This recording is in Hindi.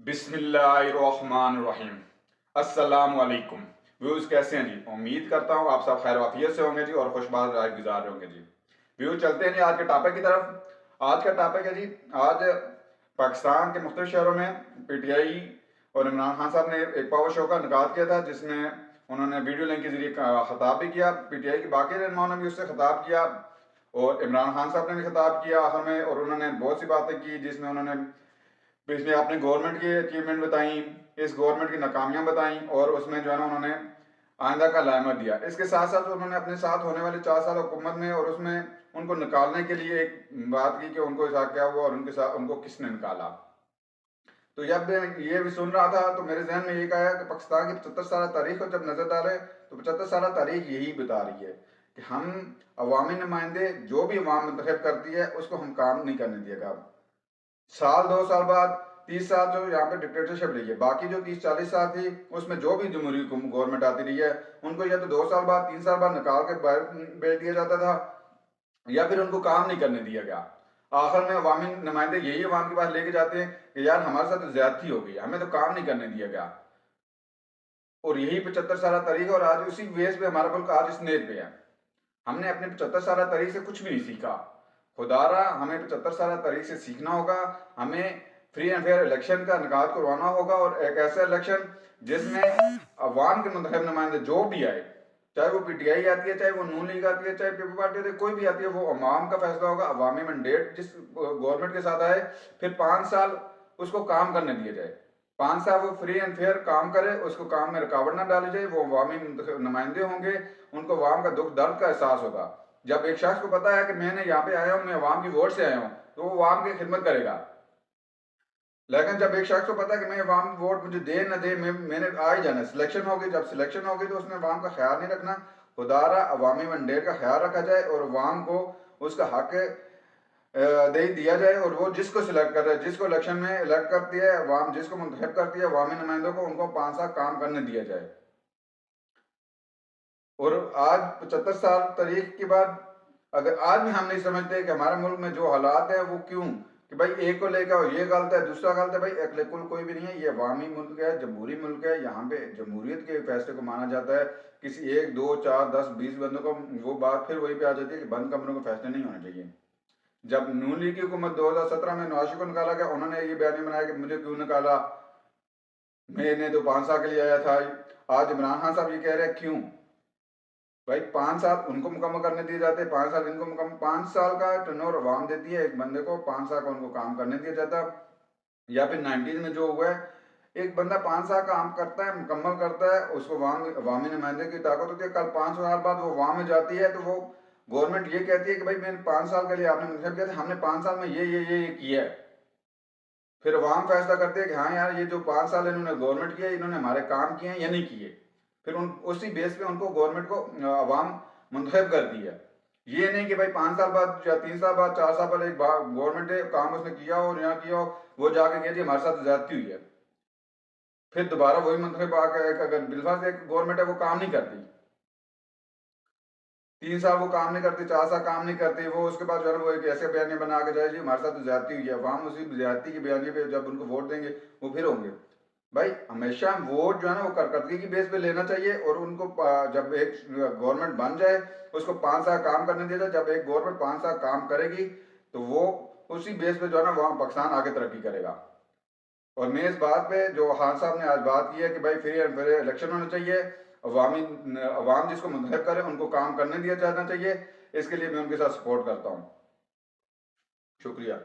बिस्मिल्लाहिर्रहमानिर्रहीम। अस्सलाम वालेकुम व्यूज़, कैसे हैं जी। उम्मीद करता हूँ आप सब खैर वाफियत से होंगे जी और खुशबाद रात गुजार रहे होंगे जी। व्यूज़, चलते हैं जी आज के टॉपिक की तरफ। आज का टॉपिक है जी, आज पाकिस्तान के मुख्तलिफ शहरों में पीटीआई और इमरान खान साहब ने एक पावर शो का इनकाद किया था, जिसमें उन्होंने वीडियो लिंक के जरिए खिताब भी किया। पीटीआई के बाकी रहनुमाओं ने भी उससे खिताब किया और इमरान खान साहब ने भी खिताब किया आखिर में, और उन्होंने बहुत सी बातें की जिसमें उन्होंने पिछले अपने गवर्नमेंट की अचीवमेंट बताई, इस गवर्नमेंट की नाकामियां बताई और उसमें जो है ना उन्होंने आइंदा का लाइमर दिया। इसके साथ साथ उन्होंने अपने साथ होने वाले 4 साल हुकूमत में और उसमें उनको निकालने के लिए एक बात की कि उनको साथ क्या हुआ और उनके साथ उनको किसने निकाला। तो जब ये भी सुन रहा था तो मेरे जहन में ये आया कि पाकिस्तान की 75 साल तारीख को जब नजर डाले तो 75 साल तारीख यही बता रही है कि हम अवामी नुमाइंदे जो भी अवाम मुंतखब करती है उसको हम काम नहीं करने दिएगा। साल 2 साल बाद 30 साल जो यहाँ पे डिक्टेटरशिप रही है, बाकी जो 30-40 साल थी उसमें जो भी जमहूरी गवर्नमेंट आती रही है उनको या तो 2 साल बाद 3 साल बाद निकाल के बाहर भेज दिया जाता था या फिर उनको काम नहीं करने दिया गया। आखिर में अवामी नुमाइंदे यही अवाम के पास लेके जाते हैं कि यार हमारे साथ तो ज्यादती हो गई, हमें तो काम नहीं करने दिया गया। और यही 75 साल तारीख है और आज उसी बेस पे हमारा मुल्क आज इस नेत पे है। हमने अपने 75 साल तारीख से कुछ भी नहीं सीखा। खुदारा हमें 75 साल तारीख से सीखना होगा। हमें फ्री एंड फेयर इलेक्शन का इनकाद करवाना होगा और एक ऐसा इलेक्शन जिसमें अवाम के मुंतखब नुमाइंदे जो भी आए, चाहे वो पीटीआई आती है, चाहे वो नून लीग आती है, चाहे पीपल पार्टी आती है, कोई भी आती है, वो अवाम का फैसला होगा। अवामी मैंडेट जिस गवर्नमेंट के साथ आए फिर 5 साल उसको काम करने दिए जाए। 5 साल वो फ्री एंड फेयर काम करे, उसको काम में रुकावट ना डाली जाए। वो अवामी नुमाइंदे होंगे, उनको अवाम का दुख दर्द का एहसास होगा। जब एक शख्स को पता है कि मैंने यहाँ पे आया हूँ, मैं अवाम की वोट से आया हूँ, तो वो अवाम की खिदमत करेगा। लेकिन जब एक शख्स को पता है कि मैं अवाम वोट मुझे दे न दे, मैंने आ ही जाना, सिलेक्शन होगी, जब सिलेक्शन होगी तो उसमें अवाम का ख्याल नहीं रखना। खुदारा अवामी मैंडेट का ख्याल रखा जाए और अवाम को उसका हक दे दिया जाए और वो जिसको सिलेक्ट कर रहे हैं, जिसको इलेक्शन में इलेक्ट करती है अवाम, जिसको मुंतखब करती है अवामी नुमाइंदों को, उनको 5 साल काम करने दिया जाए। और आज 75 साल तारीख के बाद अगर आज भी हम नहीं समझते कि हमारे मुल्क में जो हालात है वो क्यों, कि भाई एक को लेकर ये गलत है दूसरा गलत है, भाई अगले कुल कोई भी नहीं है। ये अवामी मुल्क है, जमहूरी मुल्क है, यहाँ पे जमहूरियत के फैसले को माना जाता है। किसी 1 2 4 10 20 बंदों को वो बात फिर वही पे आ जाती है कि बंद कमरों के फैसले नहीं होने चाहिए। जब नून लीग की हुकूमत 2017 में नवाज शरीफ को निकाला गया, उन्होंने ये बयान बनाया कि मुझे क्यों निकाला, मैंने तो 5 साल के लिए आया था। आज इमरान खान साहब ये कह रहे हैं क्यों। भाई 5 साल उनको मुकम्मल करने दिए जाते हैं, 5 साल इनको मुकम्मल। 5 साल का टर्नओवर अवाम देती है एक बंदे को, 5 साल का उनको काम करने दिया जाता। या फिर 90s में जो हुआ है, एक बंदा 5 साल काम करता है, मुकम्मल करता है, उसको अवामी नुमाइंदे की ताकत होती है। कल 5 साल बाद वो अवाम में जाती है तो वो गवर्नमेंट ये कहती है कि भाई मैंने 5 साल के लिए आपने मुंतखब किया था, हमने 5 साल में ये किया है। फिर अवाम फैसला करते हैं कि हाँ यार ये जो 5 साल इन्होंने गवर्नमेंट किया, इन्होंने हमारे काम किए हैं या नहीं किए। फिर उसी बेस पे उनको गवर्नमेंट को अवाम मुंतखब करती है। ये नहीं कि भाई 5 साल बाद या 3 साल बाद 4 साल बाद एक गवर्नमेंट ने काम उसने किया हो और यहाँ किया हो, वो जाके कह जी हमारे साथ ज्यादती हुई है, फिर दोबारा वही मुंतखब आकर अगर बिलफर्ज एक गवर्नमेंट है वो काम नहीं करती, 3 साल वो काम नहीं करती, 4 साल काम नहीं करती, वो उसके बाद जो है वो एक ऐसे बयानी बना के जाए जी हमारे साथ तो ज्यादती हुई है। अवाम उसी ज्यादती की बयानी पे जब उनको वोट देंगे वो फिर होंगे। भाई हमेशा वोट जो है ना वो करकर्दगी की बेस पे लेना चाहिए और उनको जब एक गवर्नमेंट बन जाए उसको 5 साल काम करने दिया जाए। जब एक गवर्नमेंट 5 साल काम करेगी तो वो उसी बेस पे जो है ना वहाँ पाकिस्तान आगे तरक्की करेगा। और मैं इस बात पे जो खान साहब ने आज बात की है कि भाई फ्री एंड फेयर इलेक्शन होना चाहिए, अवामी अवाम जिसको मुंतखब करे उनको काम करने दिया जाना चाहिए, इसके लिए मैं उनके साथ सपोर्ट करता हूँ। शुक्रिया।